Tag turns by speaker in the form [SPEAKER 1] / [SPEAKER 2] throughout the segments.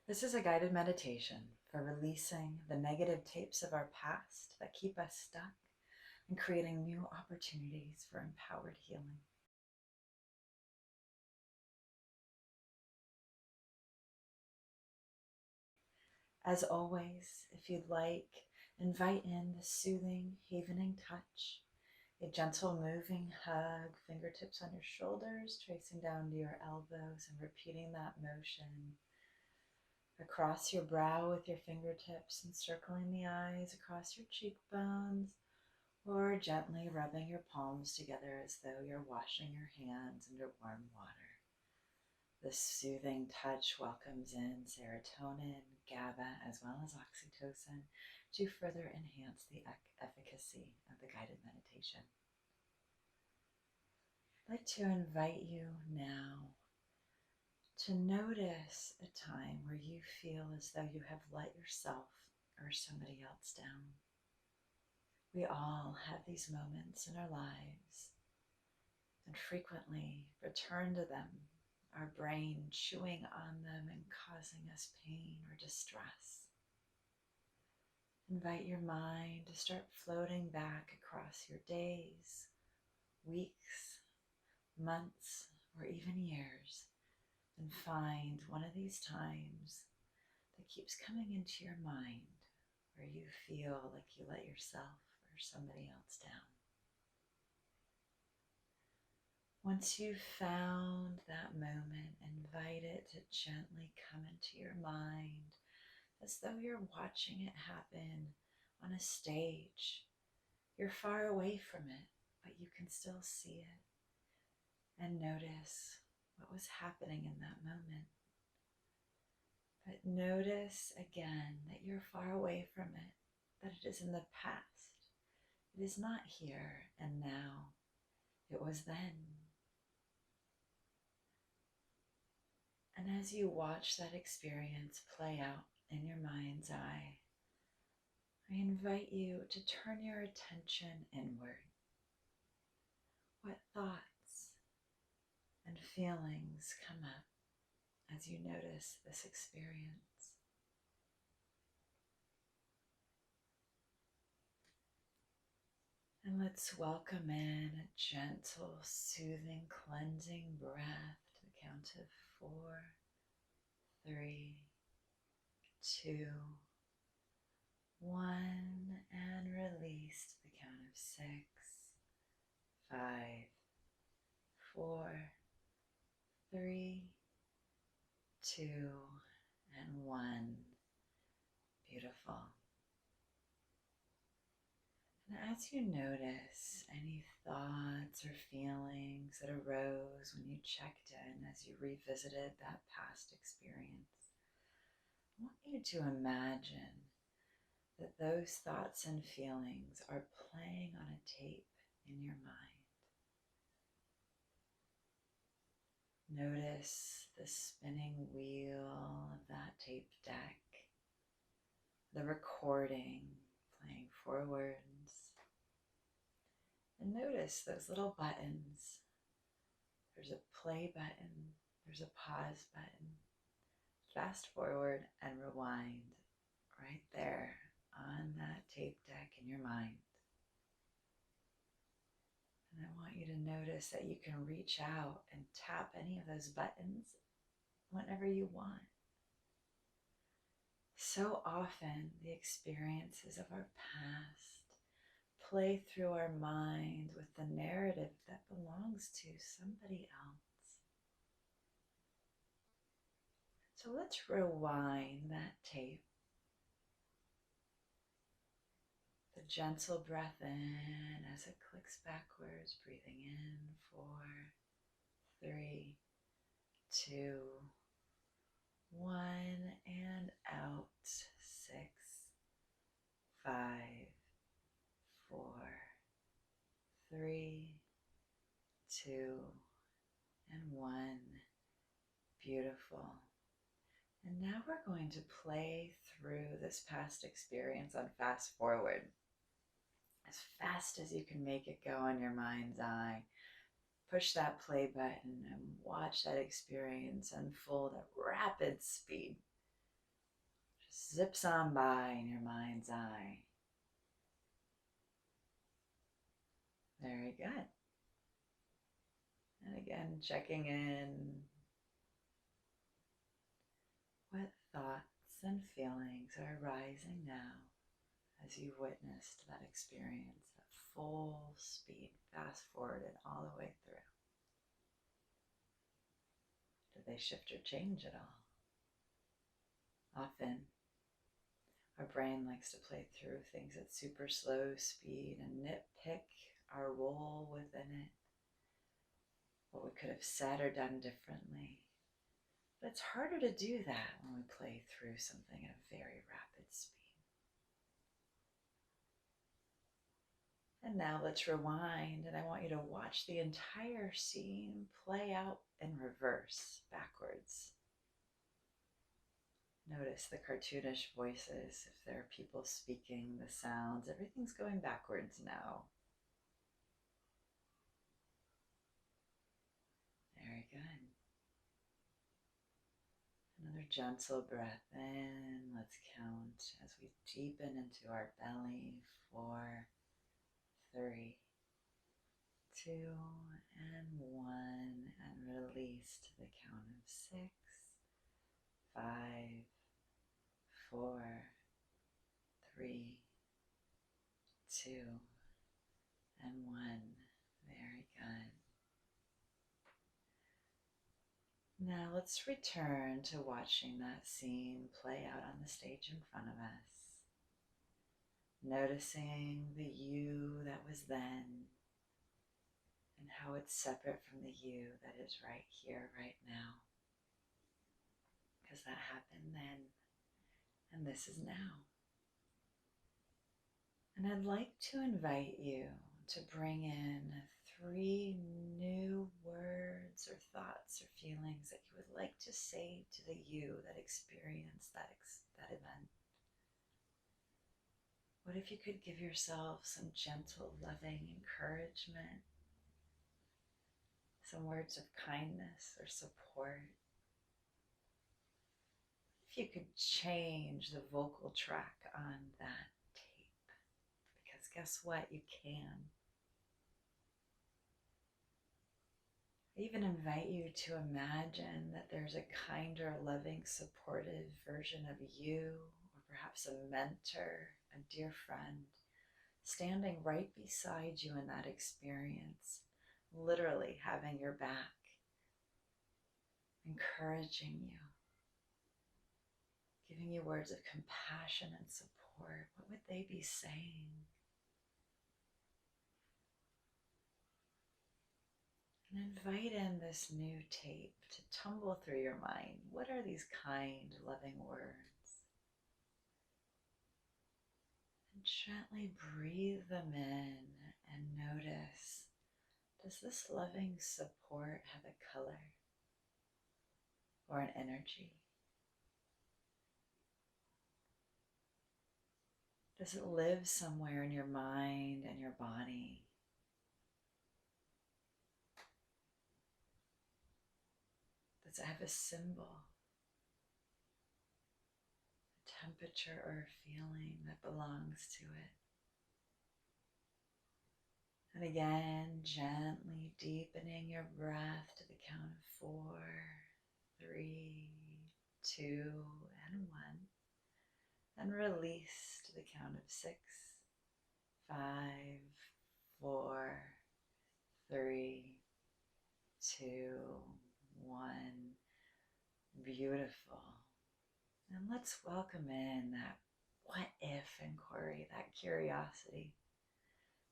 [SPEAKER 1] This is a guided meditation for releasing the negative tapes of our past that keep us stuck and creating new opportunities for empowered healing. As always, if you'd like, invite in the soothing, havening touch, a gentle moving hug, fingertips on your shoulders, tracing down to your elbows and repeating that motion across your brow with your fingertips, encircling the eyes across your cheekbones, or gently rubbing your palms together as though you're washing your hands under warm water. This soothing touch welcomes in serotonin, GABA, as well as oxytocin to further enhance the efficacy of the guided meditation. I'd like to invite you now to notice a time where you feel as though you have let yourself or somebody else down. We all have these moments in our lives and frequently return to them, our brain chewing on them and causing us pain or distress. Invite your mind to start floating back across your days, weeks, months, or even years, and find one of these times that keeps coming into your mind where you feel like you let yourself or somebody else down. Once you've found that moment, invite it to gently come into your mind as though you're watching it happen on a stage. You're far away from it, but you can still see it. And notice what was happening in that moment. But notice again that you're far away from it, that it is in the past. It is not here and now. It was then. And as you watch that experience play out in your mind's eye, I invite you to turn your attention inward. What thoughts and feelings come up as you notice this experience? And let's welcome in a gentle, soothing, cleansing breath to the count of 4, 3, 2, 1, and release to the count of 6, 5, 4, 3, 2, and 1. Beautiful. And as you notice any thoughts or feelings that arose when you checked in, as you revisited that past experience, I want you to imagine that those thoughts and feelings are playing on a tape in your mind. Notice the spinning wheel of that tape deck, the recording playing forwards, and notice those little buttons. There's a play button, there's a pause button, fast forward and rewind right there on that tape deck in your mind. And I want you to notice that you can reach out and tap any of those buttons whenever you want. So often the experiences of our past play through our mind with the narrative that belongs to somebody else. So let's rewind that tape. The gentle breath in as it clicks backwards, breathing in 4, 3, 2, 1, and out 6, 5, 4, 3, 2, and 1. Beautiful. And now we're going to play through this past experience on fast forward. As fast as you can make it go in your mind's eye. Push that play button and watch that experience unfold at rapid speed. zips on by in your mind's eye. Very good. And again, checking in. What thoughts and feelings are arising now as you witnessed that experience at full speed, fast forwarded all the way through? Did they shift or change at all? Often, our brain likes to play through things at super slow speed and nitpick our role within it, what we could have said or done differently. But it's harder to do that when we play through something at a very rapid speed. And now let's rewind, and I want you to watch the entire scene play out in reverse, backwards. Notice the cartoonish voices, if there are people speaking, the sounds, everything's going backwards now. Very good. Another gentle breath in. Let's count as we deepen into our belly. 4, 3, 2, and 1. And release to the count of 6, 5, 4, 3, 2, and 1. Very good. Now let's return to watching that scene play out on the stage in front of us. Noticing the you that was then and how it's separate from the you that is right here, right now. Because that happened then, and this is now. And I'd like to invite you to bring in 3 new words or thoughts or feelings that you would like to say to the you that experienced that event. What if you could give yourself some gentle, loving encouragement, some words of kindness or support? If you could change the vocal track on that tape, because guess what? You can. I even invite you to imagine that there's a kinder, loving, supportive version of you, or perhaps a mentor, a dear friend, standing right beside you in that experience, literally having your back, encouraging you, giving you words of compassion and support. What would they be saying? And invite in this new tape to tumble through your mind. What are these kind, loving words? And gently breathe them in and notice, does this loving support have a color or an energy? Does it live somewhere in your mind and your body? Does it have a symbol, a temperature or a feeling that belongs to it? And again, gently deepening your breath to the count of 4, 3, 2, and 1. And release to the count of 6, 5, 4, 3, 2, 1. Beautiful. And let's welcome in that what if inquiry, that curiosity,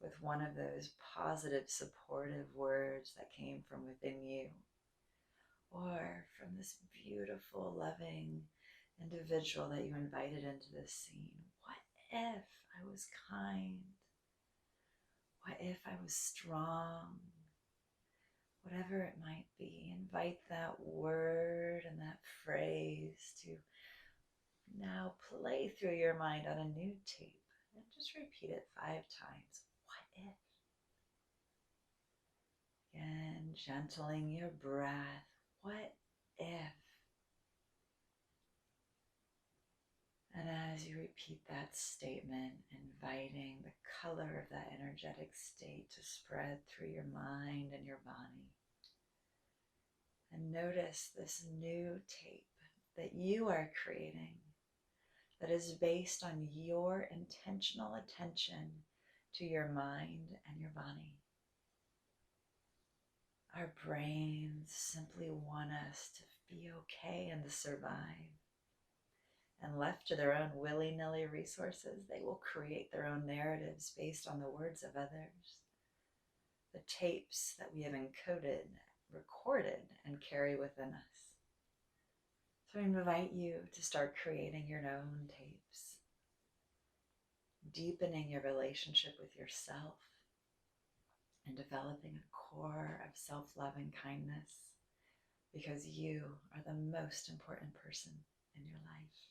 [SPEAKER 1] with one of those positive, supportive words that came from within you, or from this beautiful, loving individual that you invited into this scene. What if I was kind? What if I was strong? Whatever it might be, invite that word and that phrase to now play through your mind on a new tape, and just repeat it 5 times. What if? Again, gentling your breath. What if? And as you repeat that statement, inviting the color of that energetic state to spread through your mind and your body. And notice this new tape that you are creating that is based on your intentional attention to your mind and your body. Our brains simply want us to be okay and to survive. And left to their own willy-nilly resources, they will create their own narratives based on the words of others. The tapes that we have encoded, recorded, and carry within us. So I invite you to start creating your own tapes, deepening your relationship with yourself, and developing a core of self-love and kindness, because you are the most important person in your life.